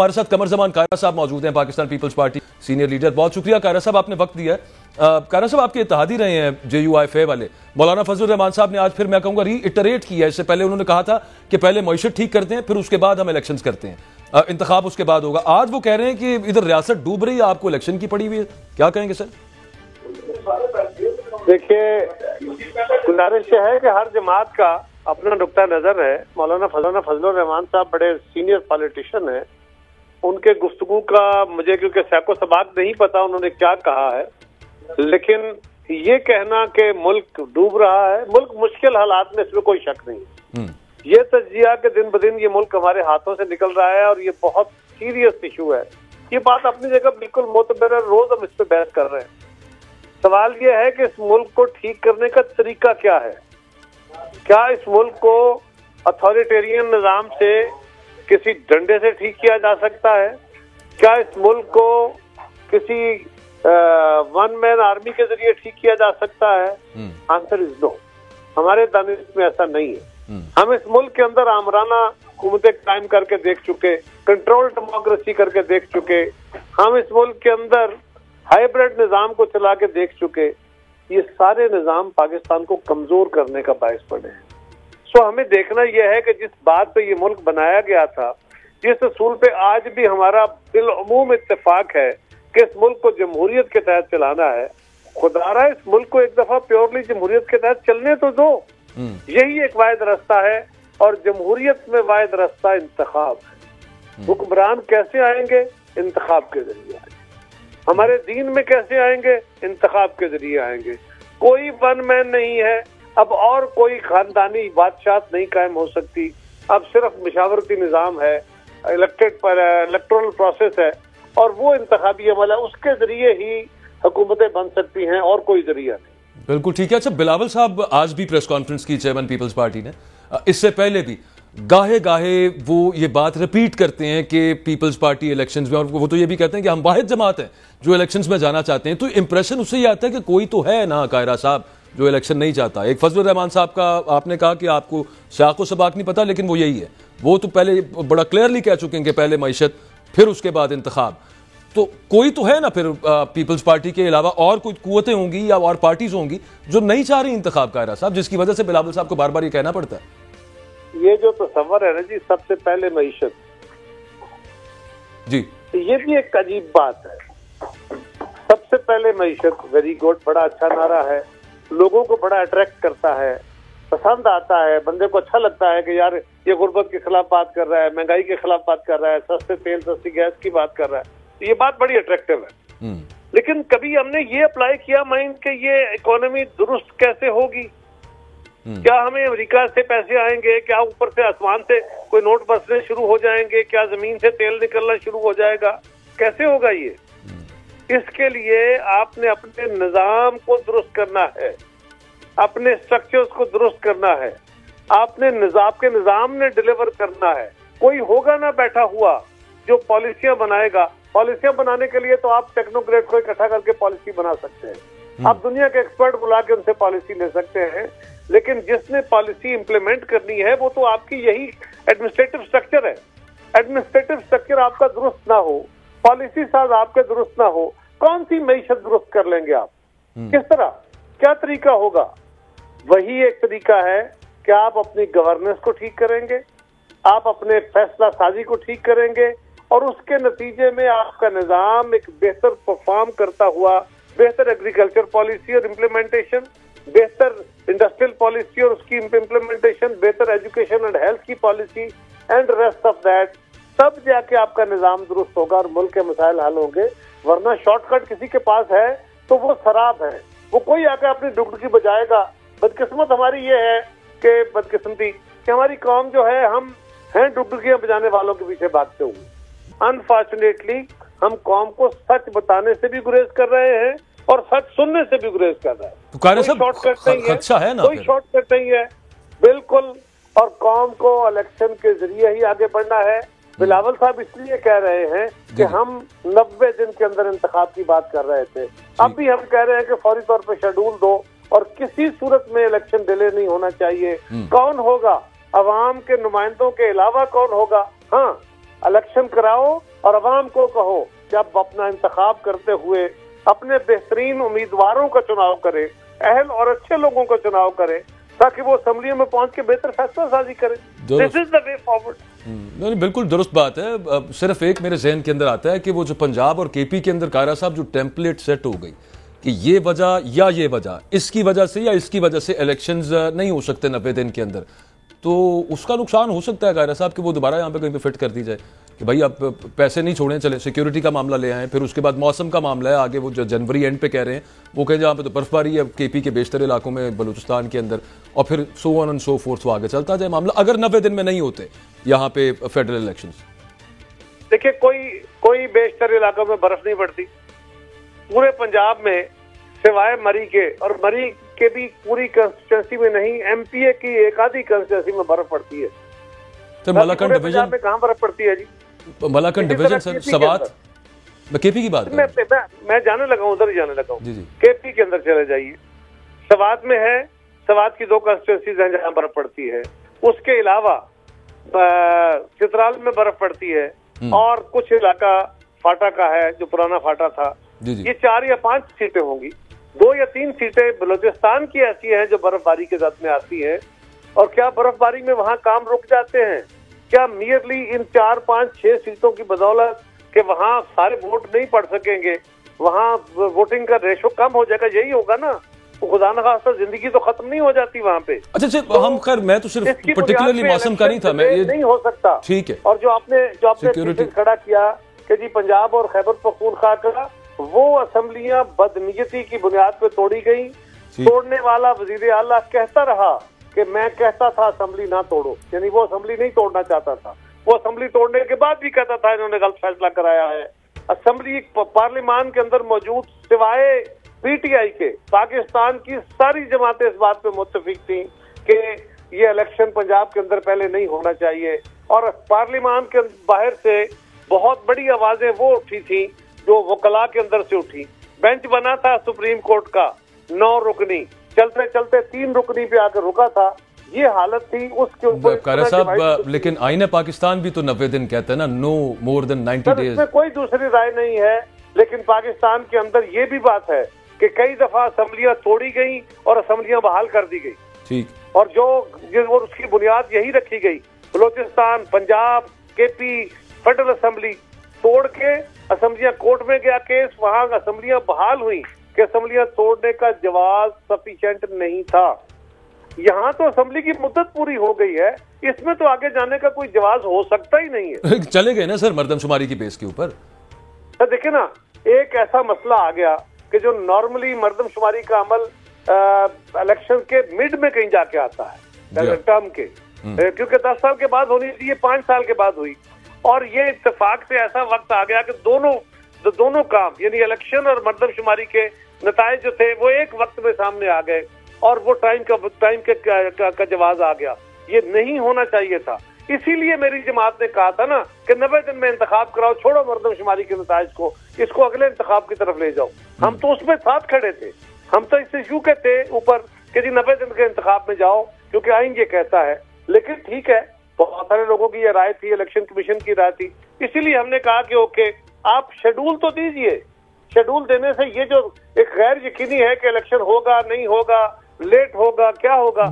हमारे साथ कमर जमान कायरा साहब मौजूद हैं, पाकिस्तान पीपल्स पार्टी सीनियर लीडर। बहुत शुक्रिया कायरा साहब, आपने वक्त दिया है। कायरा साहब, आपके इत्तेहादी रहे हैं JUIFA वाले मौलाना फजलुर रहमान साहब ने आज फिर मैं कहूंगा रीइटरेट किया है। इससे पहले उन्होंने कहा था कि पहले मईशत ठीक करते हैं, फिर उसके बाद हम इलेक्शंस करते हैं, इंतखाब उसके बाद होगा। आज वो कह रहे हैं कि इधर रियासत डूब रही है, आपको इलेक्शन की पड़ी हुई है, क्या कहेंगे सर? देखिए, गुजारिश है कि हर जमात का अपना नुक्ता नजर है। मौलाना फजलुर रहमान साहब बड़े सीनियर पॉलिटिशियन हैं, उनके गुफ्तगू का मुझे क्योंकि सैको सबाक नहीं पता उन्होंने क्या कहा है, लेकिन ये कहना कि मुल्क डूब रहा है, मुल्क मुश्किल हालात में, इसमें कोई शक नहीं। ये तजिया के दिन ब दिन ये मुल्क हमारे हाथों से निकल रहा है और ये बहुत सीरियस इशू है। ये बात अपनी जगह बिल्कुल मोतबर है, रोज हम इस पे बहस कर रहे हैं। सवाल ये है कि इस मुल्क को ठीक करने का तरीका क्या है। क्या इस मुल्क को अथॉरिटेरियन निजाम से किसी डंडे से ठीक किया जा सकता है? क्या इस मुल्क को किसी वन मैन आर्मी के जरिए ठीक किया जा सकता है? Answer is no. हमारे दानिश में ऐसा नहीं है। हम इस मुल्क के अंदर आमराना हुकूमतें कायम करके देख चुके, कंट्रोल डेमोक्रेसी करके देख चुके, हम इस मुल्क के अंदर हाइब्रिड निजाम को चला के देख चुके। ये सारे निजाम पाकिस्तान को कमजोर करने का बायस बने हैं। सो हमें देखना यह है कि जिस बात पे ये मुल्क बनाया गया था, जिस असूल पे आज भी हमारा बिलअमूम इत्तेफाक है कि इस मुल्क को जमहूरियत के तहत चलाना है, खुदारा इस मुल्क को एक दफा प्योरली जमहूरियत के तहत चलने तो दो। यही एक वाहिद रास्ता है और जमहूरियत में वाहिद रास्ता इंतखाब है। हुक्मरान कैसे आएंगे? इंतखाब के जरिए आएंगे। हमारे दीन में कैसे आएंगे? इंतखाब के जरिए आएंगे। कोई वन मैन नहीं है अब, और कोई खानदानी बादशाहत नहीं कायम हो सकती। अब सिर्फ मशावरती निजाम है, इलेक्टोरल प्रोसेस है और वो इंतखाबी अमल है, उसके जरिए ही हुकूमतें बन सकती हैं और कोई जरिया नहीं। बिल्कुल ठीक है। अच्छा, बिलावल साहब आज भी प्रेस कॉन्फ्रेंस की चेयरमैन पीपल्स पार्टी ने, इससे पहले भी गाहे गाहे वो ये बात रिपीट करते हैं कि पीपल्स पार्टी इलेक्शंस में, और वो तो ये भी कहते हैं कि हम वाहिद जमात हैं जो इलेक्शंस में जाना चाहते हैं। तो इंप्रेशन उससे ये आता है कि कोई तो है ना कायरा साहब जो इलेक्शन नहीं चाहता। एक फजलुर रहमान साहब का आपने कहा कि आपको साको सबाक नहीं पता, लेकिन वो यही है, वो तो पहले बड़ा क्लियरली कह चुके हैं कि पहले मईशत फिर उसके बाद इंतखाब। तो कोई तो है ना फिर पीपल्स पार्टी के अलावा और कोई कुव्वतें होंगी या और पार्टीज होंगी जो नहीं चाह रही इंतखाब कायरा साहब, जिसकी वजह से बिलावल साहब को बार बार ये कहना पड़ता है। ये जो तस्वर है ना जी, सबसे पहले मईशत जी, ये भी एक अजीब बात है। सबसे पहले मईशत, वेरी गुड, बड़ा अच्छा नारा है, लोगों को बड़ा अट्रैक्ट करता है, पसंद आता है, बंदे को अच्छा लगता है कि यार ये गुर्बत के खिलाफ बात कर रहा है, महंगाई के खिलाफ बात कर रहा है, सस्ते तेल सस्ती गैस की बात कर रहा है। तो ये बात बड़ी अट्रैक्टिव है। लेकिन कभी हमने ये अप्लाई किया माइंड कि ये इकोनॉमी दुरुस्त कैसे होगी? क्या हमें अमेरिका से पैसे आएंगे? क्या ऊपर से आसमान से कोई नोट बरसने शुरू हो जाएंगे? क्या जमीन से तेल निकलना शुरू हो जाएगा? कैसे होगा ये? इसके लिए आपने अपने निजाम को दुरुस्त करना है, अपने स्ट्रक्चर्स को दुरुस्त करना है, आपने आपके निजाम ने डिलीवर करना है। कोई होगा ना बैठा हुआ जो पॉलिसियां बनाएगा। पॉलिसियां बनाने के लिए तो आप टेक्नोक्रेट को इकट्ठा करके पॉलिसी बना सकते हैं, आप दुनिया के एक्सपर्ट बुला के उनसे पॉलिसी ले सकते हैं, लेकिन जिसने पॉलिसी इंप्लीमेंट करनी है वो तो आपकी यही एडमिनिस्ट्रेटिव स्ट्रक्चर है। एडमिनिस्ट्रेटिव स्ट्रक्चर आपका दुरुस्त ना हो, पॉलिसी साज आपके दुरुस्त ना हो, कौन सी मईशत दुरुस्त कर लेंगे आप? किस तरह, क्या तरीका होगा? वही एक तरीका है कि आप अपनी गवर्नेंस को ठीक करेंगे, आप अपने फैसला साजी को ठीक करेंगे और उसके नतीजे में आपका निजाम एक बेहतर परफॉर्म करता हुआ, बेहतर एग्रीकल्चर पॉलिसी और इम्प्लीमेंटेशन, बेहतर इंडस्ट्रियल पॉलिसी और उसकी इम्प्लीमेंटेशन, बेहतर एजुकेशन एंड हेल्थ की policy and rest of that, तब जाके आपका निजाम दुरुस्त होगा और मुल्क के मसाइल हल होंगे। वरना शॉर्टकट किसी के पास है तो वो शराब है, वो कोई आकर अपनी डुगडुगी बजाएगा। बदकिस्मत हमारी ये है कि बदकिस्मती कि हमारी कौम जो है, हम हैं डुगडुगियां बजाने वालों के पीछे भागते हुए। अनफॉर्चुनेटली हम कौम को सच बताने से भी गुरेज कर रहे हैं और सच सुनने से भी गुरेज कर रहे हैं। तो कोई शॉर्टकट नहीं है, अच्छा है ना, कोई शॉर्टकट नहीं है बिल्कुल। और कौम को इलेक्शन के जरिए ही आगे बढ़ना है। बिलावल साहब इसलिए कह रहे हैं कि हम 90 दिन के अंदर इंतखाब की बात कर रहे थे, अब भी हम कह रहे हैं कि फौरी तौर पर शेड्यूल दो और किसी सूरत में इलेक्शन डिले नहीं होना चाहिए। कौन होगा? अवाम के नुमाइंदों के अलावा कौन होगा? हाँ, इलेक्शन कराओ और अवाम को कहो कि आप अपना इंतखाब करते हुए अपने बेहतरीन उम्मीदवारों का चुनाव करें, अहल और अच्छे लोगों का चुनाव करें, ताकि वो असेंबलियों में पहुंच के बेहतर फैसला साजी करें। This is the way forward. नहीं, बिल्कुल दुरुस्त बात है। सिर्फ एक मेरे जहन के अंदर आता है कि वो जो पंजाब और केपी के अंदर कायरा साहब जो टेम्पलेट सेट हो गई कि ये वजह या ये वजह, इसकी वजह से या इसकी वजह से इलेक्शंस नहीं हो सकते 90 दिन के अंदर, तो उसका नुकसान हो सकता है कायरा साहब कि वो दोबारा यहाँ पे कहीं पे फिट कर दी जाए कि भाई आप पैसे नहीं छोड़ें, चले सिक्योरिटी का मामला ले आए, फिर उसके बाद मौसम का मामला है आगे, वो जो जनवरी एंड पे कह रहे हैं वो कहें जहाँ पे तो बर्फबारी है केपी के बेशतर इलाकों में, बलूचिस्तान के अंदर, और फिर so on and so fourth वो आगे चलता जाए मामला, अगर 90 दिन में नहीं होते यहाँ पे फेडरल इलेक्शन। देखिए, कोई बेशतर इलाकों में बर्फ नहीं पड़ती पूरे पंजाब में, सिवाय मरी के, और मरी के भी पूरी कंस्टिट्यूंसी में नहीं, एमपीए की एक आधी कंस्टिट्यूंसी में बर्फ पड़ती है। तो मलाकंड डिवीजन में कहाँ बर्फ पड़ती है जी? मलाकंड डिवीजन सर, सवात, मैं केपी की बात मैं जाने लगा हूँ, उधर ही जाने लगा हूँ। जी जी, केपी के अंदर चले जाइए, सवात में है, सवात की 2 कंस्टिट्यूंसीज हैं जहाँ बर्फ पड़ती है। उसके अलावा चित्राल में बर्फ पड़ती है, और कुछ इलाका फाटा का है जो पुराना फाटा था। जी जी। ये 4 या 5 सीटें होंगी, 2 या 3 सीटें बलूचिस्तान की ऐसी हैं जो बर्फबारी के साथ में आती है। और क्या बर्फबारी में वहाँ काम रुक जाते हैं? क्या मियरली इन 4, 5, 6 सीटों की बदौलत के वहाँ सारे वोट नहीं पड़ सकेंगे, वहाँ वोटिंग का रेशो कम हो जाएगा? यही होगा ना, तो खुदा न खास्ता जिंदगी तो खत्म नहीं हो जाती वहाँ पे। अच्छा, तो हम खैर, मैं तो सिर्फ पर्टिकुलरली मौसम का नहीं था, मैं ये नहीं हो सकता। ठीक है। और जो आपने खड़ा किया कि जी पंजाब और खैबर पख्तूनख्वा का, वो असेंबलियां बदनीयती की बुनियाद पे तोड़ी गई। तोड़ने वाला वजीर आला कहता रहा कि मैं कहता था असेंबली ना तोड़ो, यानी वो असेंबली नहीं तोड़ना चाहता था। वो असेंबली तोड़ने के बाद भी कहता था इन्होंने गलत फैसला कराया है। असेंबली पार्लियामान के अंदर मौजूद सिवाय पीटीआई के पाकिस्तान की सारी जमातें इस बात पे मुत्तफिक थी कि ये इलेक्शन पंजाब के अंदर पहले नहीं होना चाहिए। और पार्लियामान के बाहर से बहुत बड़ी आवाजें वो उठी थी जो वकला के अंदर से उठी। बेंच बना था सुप्रीम कोर्ट का 9 रुकनी, चलते चलते 3 रुकनी पे आकर रुका था। ये हालत थी उसके ऊपर। कारा साहब, लेकिन आईने पाकिस्तान भी तो 90 दिन कहते हैं ना, नो मोर देन 90 डेज। इसमें कोई दूसरी राय नहीं है, लेकिन पाकिस्तान के अंदर ये भी बात है कि कई दफा असेंबलियां तोड़ी गई और असेंबलियां बहाल कर दी गई। ठीक। और जो उसकी बुनियाद यही रखी गई, Balochistan, Punjab, KP, federal assembly तोड़ के असेंबलियां कोर्ट में गया केस, वहां असेंबलियां बहाल हुई कि असेंबलियां तोड़ने का जवाब सफिशिएंट नहीं था। यहाँ तो असेंबली की मुद्दत पूरी हो गई है, इसमें तो आगे जाने का कोई जवाब हो सकता ही नहीं है। चले गए ना सर मर्दमशुमारी की बेस के ऊपर। तो देखिए ना, एक ऐसा मसला आ गया कि जो नॉर्मली मर्दमशुमारी का अमल इलेक्शन के मिड में कहीं जाके आता है टर्म के, क्योंकि 10 साल के बाद होनी चाहिए, 5 साल के बाद हुई। और ये इत्तेफाक से ऐसा वक्त आ गया कि दोनों काम यानी इलेक्शन और मर्दमशुमारी के नताइज जो थे वो एक वक्त में सामने आ गए, और वो टाइम का जवाब आ गया। ये नहीं होना चाहिए था। इसीलिए मेरी जमात ने कहा था ना कि 90 दिन में इंतखाब कराओ, छोड़ो मर्दमशुमारी के नताइज को, इसको अगले इंतखाब की तरफ ले जाओ। हम तो उसमें साथ खड़े थे, हम तो इस इशू के थे ऊपर कि जी 90 दिन के इंतखाब में जाओ, क्योंकि आइन ये कहता है। लेकिन ठीक है, बहुत सारे लोगों की ये राय थी, इलेक्शन कमीशन की राय थी, इसीलिए हमने कहा कि ओके आप शेड्यूल तो दीजिए। शेड्यूल देने से ये जो एक गैर यकीनी है कि इलेक्शन होगा नहीं होगा, लेट होगा, क्या होगा,